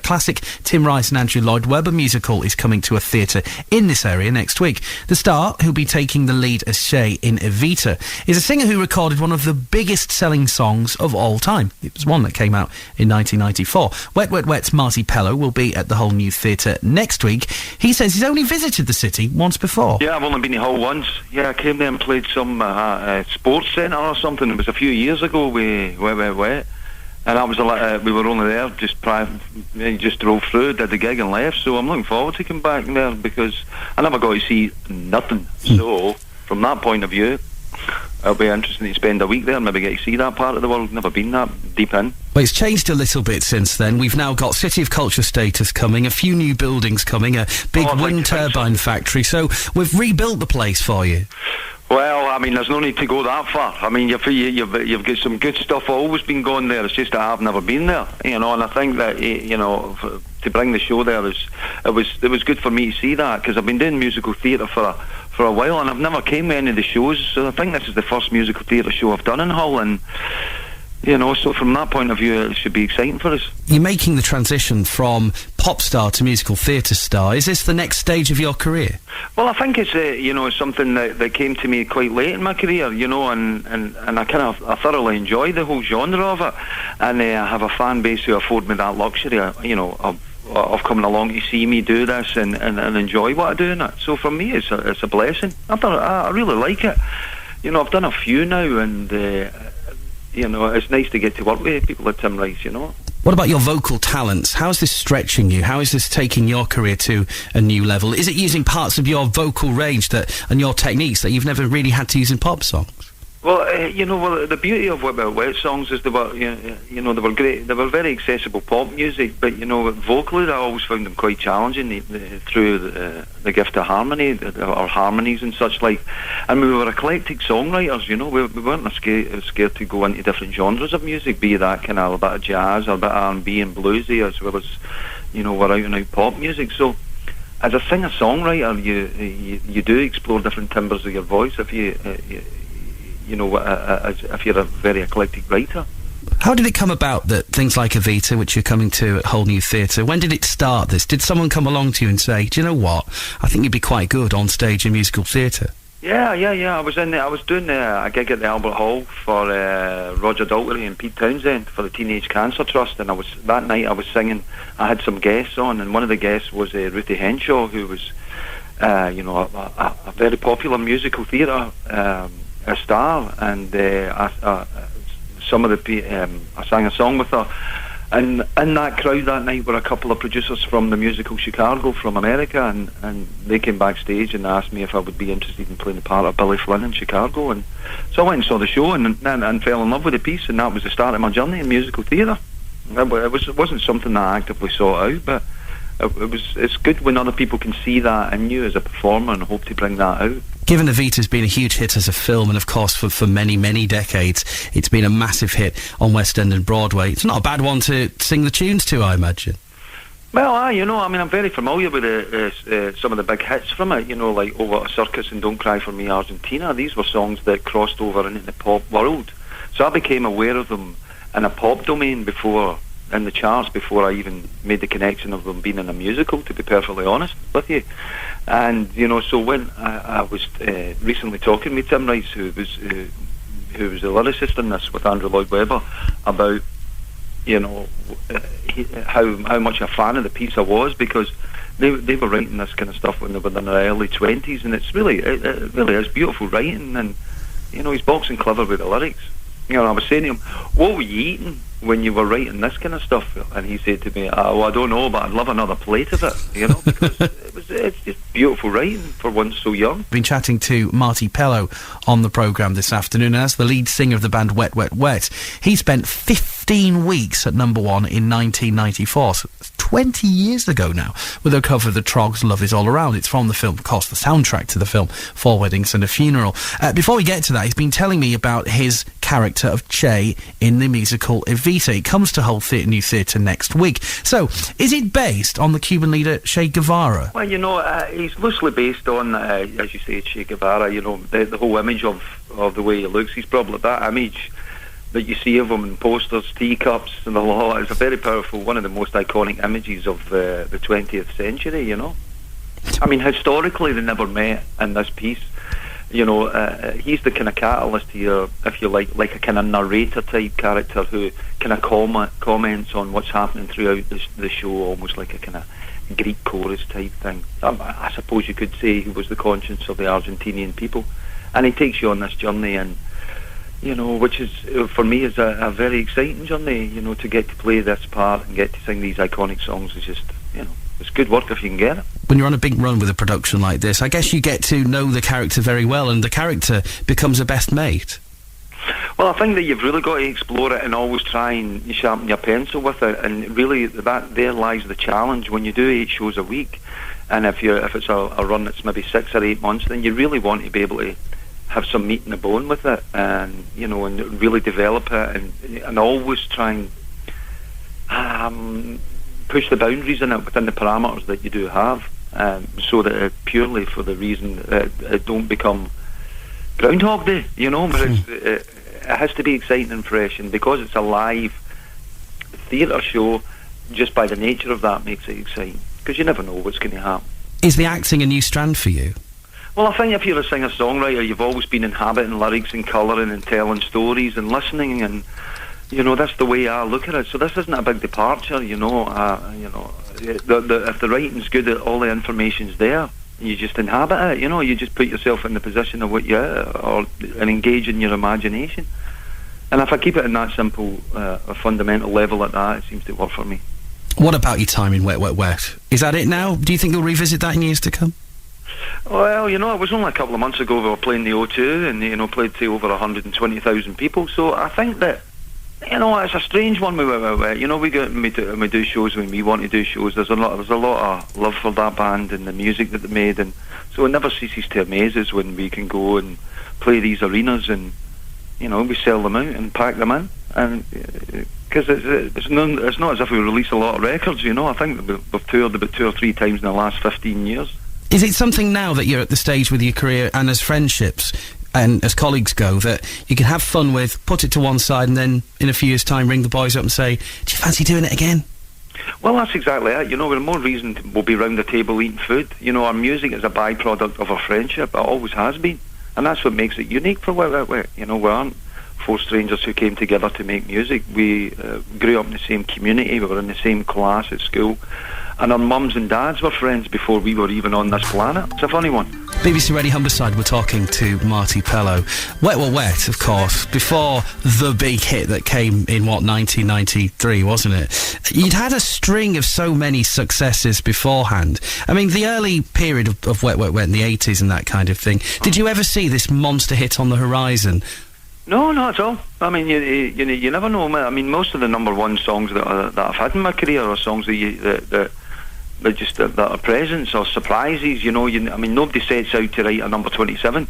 classic Tim Rice and Andrew Lloyd Webber musical is coming to a theatre in this area next week. The star, who'll be taking the lead as Shay in Evita, is a singer who recorded one of the biggest selling songs of all time. It was one that came out in 1994. Wet Wet Wet's Marti Pellow will be at the Whole New Theatre next week. He says he's only visited the city once before. Yeah, I've only been to Hull once. Yeah, I came there and played some sports centre or something. It was a few years ago with Wet Wet Wet. And that was we were only there just drove through, did the gig and left. So I'm looking forward to coming back there because I never got to see nothing. So from that point of view, it'll be interesting to spend a week there and maybe get to see that part of the world. Never been that deep in. Well, it's changed a little bit since then. We've now got City of Culture status coming, a few new buildings coming, a big wind turbine factory. So we've rebuilt the place for you. Well, I mean, there's no need to go that far. I mean, you've got some good stuff always been going there. It's just that I've never been there, and I think that to bring the show there it was good for me to see that because I've been doing musical theatre for a while and I've never came to any of the shows. So I think this is the first musical theatre show I've done in Hull, and so from that point of view, it should be exciting for us. You're making the transition from pop star to musical theatre star. Is this the next stage of your career? Well, I think it's something that came to me quite late in my career, and I thoroughly enjoy the whole genre of it, and I have a fan base who afford me that luxury, of coming along to see me do this and enjoy what I do in it. So for me, it's a blessing. I really like it. I've done a few now, and it's nice to get to work with people like Tim Rice, What about your vocal talents? How is this stretching you? How is this taking your career to a new level? Is it using parts of your vocal range and your techniques that you've never really had to use in pop songs? Well, the beauty of Wet Wet Wet songs is they were great. They were very accessible pop music, but vocally I always found them quite challenging through the gift of harmony, or harmonies and such like. And we were eclectic songwriters, we weren't scared to go into different genres of music, be that kind of a bit of jazz or a bit of R&B and bluesy, as well as we're out and out pop music. So as a singer-songwriter, you do explore different timbres of your voice if if you're a very eclectic writer. How did it come about that things like Evita, which you're coming to at Whole New Theatre, when did it start this? Did someone come along to you and say, do you know what, I think you'd be quite good on stage in musical theatre? Yeah. I was in there. I was doing a gig at the Albert Hall for Roger Daltrey and Pete Townsend for the Teenage Cancer Trust, and that night I was singing. I had some guests on, and one of the guests was Ruthie Henshaw, who was a very popular musical theatre a star, and I sang a song with her, and in that crowd that night were a couple of producers from the musical Chicago from America, and they came backstage and asked me if I would be interested in playing the part of Billy Flynn in Chicago, and so I went and saw the show and fell in love with the piece, and that was the start of my journey in musical theatre. It wasn't something that I actively sought out, but it's good when other people can see that in you as a performer and hope to bring that out. Given Evita's been a huge hit as a film, and of course for many, many decades, it's been a massive hit on West End and Broadway. It's not a bad one to sing the tunes to, I imagine. Well, I'm very familiar with some of the big hits from it, like Over a Circus and Don't Cry for Me, Argentina. These were songs that crossed over into the pop world. So I became aware of them in a pop domain in the charts before I even made the connection of them being in a musical, to be perfectly honest with you. And so when I was recently talking with Tim Rice, who was the lyricist in this with Andrew Lloyd Webber, about how much a fan of the piece I was, because they were writing this kind of stuff when they were in their early 20s, and it really is beautiful writing, and he's boxing clever with the lyrics. I was saying to him, what were you eating when you were writing this kind of stuff? And he said to me, well, I don't know, but I'd love another plate of it, because it's just beautiful writing for one so young. Been chatting to Marti Pellow on the programme this afternoon, and as the lead singer of the band Wet Wet Wet, he spent 15 weeks at number one in 1994, so 20 years ago now, with a cover of the Troggs' Love Is All Around. It's from the film, of course, the soundtrack to the film, Four Weddings and a Funeral. Before we get to that, he's been telling me about his character of Che in the musical Evita. It comes to Whole New Theatre next week. So, is it based on the Cuban leader Che Guevara? Well, he's loosely based on, as you say, Che Guevara. The whole image of the way he looks. He's probably that image that you see of them in posters, teacups, and the lot. It's a very powerful, one of the most iconic images of the 20th century, you know. I mean, historically, they never met in this piece. You know, he's the kind of catalyst here, if you like a kind of narrator-type character who kind of comments on what's happening throughout the show, almost like a kind of Greek chorus type thing. I suppose you could say he was the conscience of the Argentinian people. And he takes you on this journey, and you know, which is for me is a very exciting journey. You know, to get to play this part and get to sing these iconic songs is just, you know, it's good work if you can get it. When you're on a big run with a production like this, I guess you get to know the character very well, and the character becomes a best mate. Well, I think that you've really got to explore it and always try and sharpen your pencil with it. And really, that there lies the challenge when you do 8 shows a week. And if it's a run that's maybe 6 or 8 months, then you really want to be able to have some meat in the bone with it, and you know, and really develop it, and always try and push the boundaries in it within the parameters that you do have, so that purely for the reason it don't become Groundhog Day, you know. But it has to be exciting and fresh, and because it's a live theatre show, just by the nature of that makes it exciting, because you never know what's going to happen. Is the acting a new strand for you? Well, I think if you're a singer-songwriter, you've always been inhabiting lyrics and colouring and telling stories and listening, and you know, that's the way I look at it. So this isn't a big departure, you know. If the writing's good, all the information's there. You just inhabit it, you know. You just put yourself in the position of what you are, and engage in your imagination. And if I keep it in that simple, a fundamental level like that, it seems to work for me. What about your time in Wet, Wet, Wet? Is that it now? Do you think you'll revisit that in years to come? Well, you know, it was only a couple of months ago we were playing the O2, and, you know, played to over 120,000 people. So I think that, you know, it's a strange one. You know, we do shows when we want to do shows. There's a lot of love for that band and the music that they made, and so it never ceases to amaze us when we can go and play these arenas, and you know, we sell them out and pack them in, and because it's not as if we release a lot of records. You know, I think we've toured about 2 or 3 times in the last 15 years. Is it something now that you're at the stage with your career and as friendships and as colleagues go that you can have fun with, put it to one side, and then in a few years' time ring the boys up and say, do you fancy doing it again? Well, that's exactly it. You know, we're more reason we'll be round the table eating food. You know, our music is a byproduct of our friendship. It always has been. And that's what makes it unique for Wet, Wet, Wet. You know, we aren't 4 strangers who came together to make music. We grew up in the same community. We were in the same class at school. And our mums and dads were friends before we were even on this planet. It's a funny one. BBC Radio Humberside, we're talking to Marti Pellow. Wet, Wet, Wet, of course, before the big hit that came in, 1993, wasn't it? You'd had a string of so many successes beforehand. I mean, the early period of Wet, Wet, Wet in the 80s and that kind of thing, did you ever see this monster hit on the horizon? No, not at all. I mean, you never know. I mean, most of the number 1 songs that I've had in my career are songs that are presents or surprises. You know, I mean, nobody sets out to write a number 27.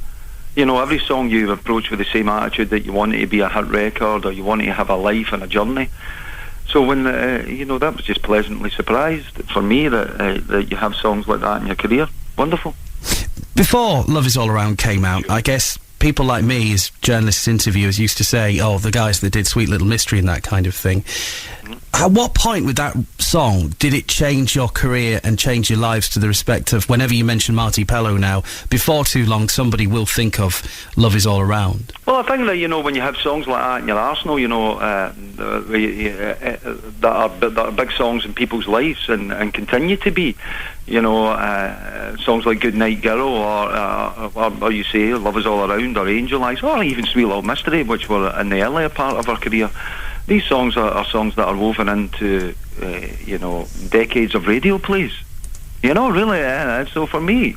You know, every song you approach with the same attitude that you want it to be a hit record, or you want it to have a life and a journey. So when you know, that was just pleasantly surprised for me that you have songs like that in your career. Wonderful. Before Love Is All Around came out, I guess people like me, as journalists, interviewers, used to say, oh, the guys that did Sweet Little Mystery and that kind of thing. At what point with that song did it change your career and change your lives to the respect of, whenever you mention Marti Pellow now, before too long somebody will think of Love Is All Around? Well, I think that, you know, when you have songs like that in your arsenal, you know, that are big songs in people's lives and continue to be, you know, songs like Good Night Girl or you say Love Is All Around or Angel Eyes, or even Sweet Little Mystery, which were in the earlier part of our career. These songs are songs that are woven into, you know, decades of radio plays. You know, really. So for me,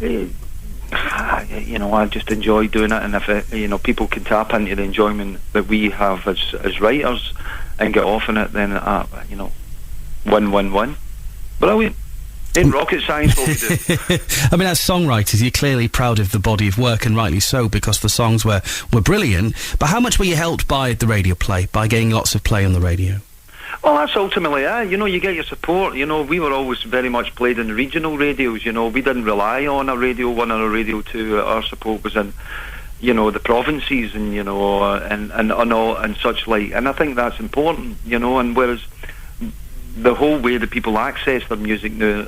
you know, I just enjoy doing it. And if you know, people can tap into the enjoyment that we have as writers and get off in it, then you know, win. Brilliant. In rocket science, what we do. I mean, as songwriters, you're clearly proud of the body of work, and rightly so, because the songs were brilliant. But how much were you helped by the radio play, by getting lots of play on the radio? Well, that's ultimately it. You know, you get your support. You know, we were always very much played in regional radios. You know, we didn't rely on a Radio 1 or a Radio 2. Our support was in you know, the provinces and, you know, and all and such like. And I think that's important, you know, and whereas the whole way that people access their music now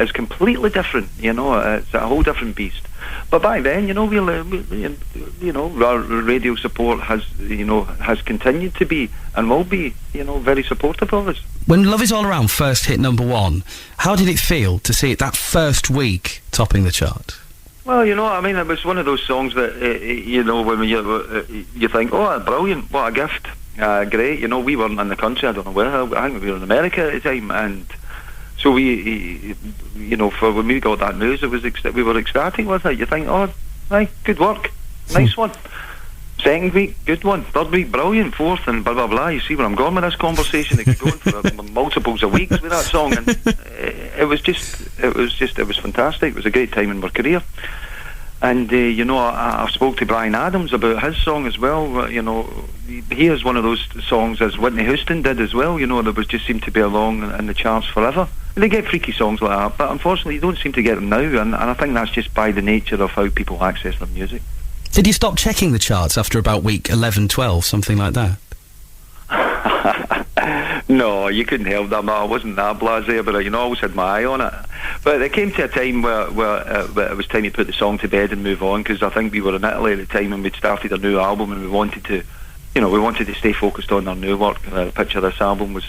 is completely different, you know, it's a whole different beast. But back then, you know, we you know, our radio support has continued to be and will be, you know, very supportive of us. When Love Is All Around first hit number one, how did it feel to see it that first week topping the chart? Well, you know, I mean, it was one of those songs that, you know, when you think, oh, brilliant, what a gift. Great, you know, we weren't in the country, I don't know where, I think we were in America at the time, and so we, you know, for when we got that news, we were ecstatic with it. You think, oh, right, good work, nice one. Second week, good one. Third week, brilliant. Fourth, and blah blah blah. You see where I'm going with this conversation? It could go on for multiples of weeks with that song, and it was fantastic. It was a great time in my career. And you know, I spoke to Bryan Adams about his song as well. You know, he has one of those songs as Whitney Houston did as well. You know, that was just seemed to be along in the charts forever. And they get freaky songs like that, but unfortunately, you don't seem to get them now. And I think that's just by the nature of how people access their music. Did you stop checking the charts after about week 11, 12, something like that? No, you couldn't help that. I wasn't that blasé about it. You know, I always had my eye on it. But it came to a time where it was time to put the song to bed and move on, because I think we were in Italy at the time and we'd started a new album and we wanted to stay focused on our new work. The picture of this album was,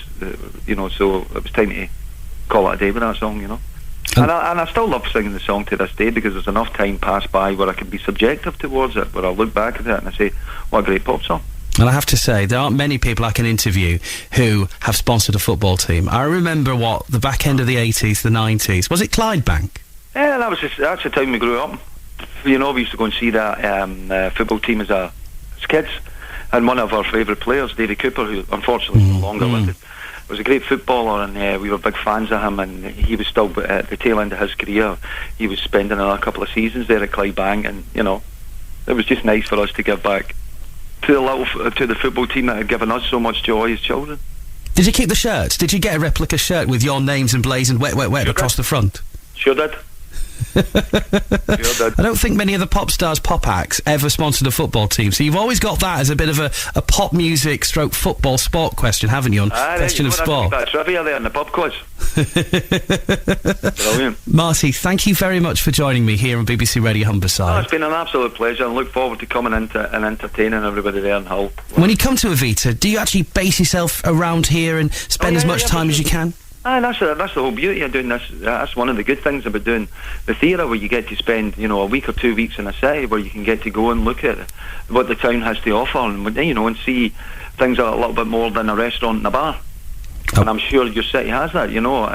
you know, so it was time to call it a day with that song, you know. And I still love singing the song to this day, because there's enough time passed by where I can be subjective towards it, where I look back at it and I say, what a great pop song. And I have to say, there aren't many people I can interview who have sponsored a football team. I remember the back end of the 80s, the 90s. Was it Clydebank? Yeah, that's the time we grew up. You know, we used to go and see that football team as kids. And one of our favourite players, Davy Cooper, who unfortunately is no longer with us, was a great footballer, and we were big fans of him, and he was still at the tail end of his career. He was spending another couple of seasons there at Clydebank, and, you know, it was just nice for us to give back to the football team that had given us so much joy as children. Did you keep the shirts? Did you get a replica shirt with your names emblazoned wet, wet, wet across the front? Sure did. I don't think many of the pop stars, pop acts ever sponsored a football team, so you've always got that as a bit of a pop music stroke football sport question, haven't you, on Question of Sport? That trivia there in the pub quiz. Brilliant. Marty, thank you very much for joining me here on BBC Radio Humberside. It's been an absolute pleasure, and look forward to coming into and entertaining everybody there in Hull. When you come to Evita, do you actually base yourself around here and spend as much time as you can? That's the whole beauty of doing this. That's one of the good things about doing the theatre, where you get to spend, you know, a week or 2 weeks in a city, where you can get to go and look at what the town has to offer, and, you know, and see things a little bit more than a restaurant and a bar. And I'm sure your city has that, you know,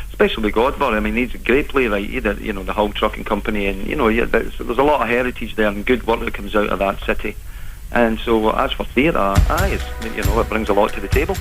especially Godbar. I mean, he's a great playwright, you know, the Hull Trucking Company, and, you know, there's a lot of heritage there and good work that comes out of that city. And so as for theatre, you know, it brings a lot to the table.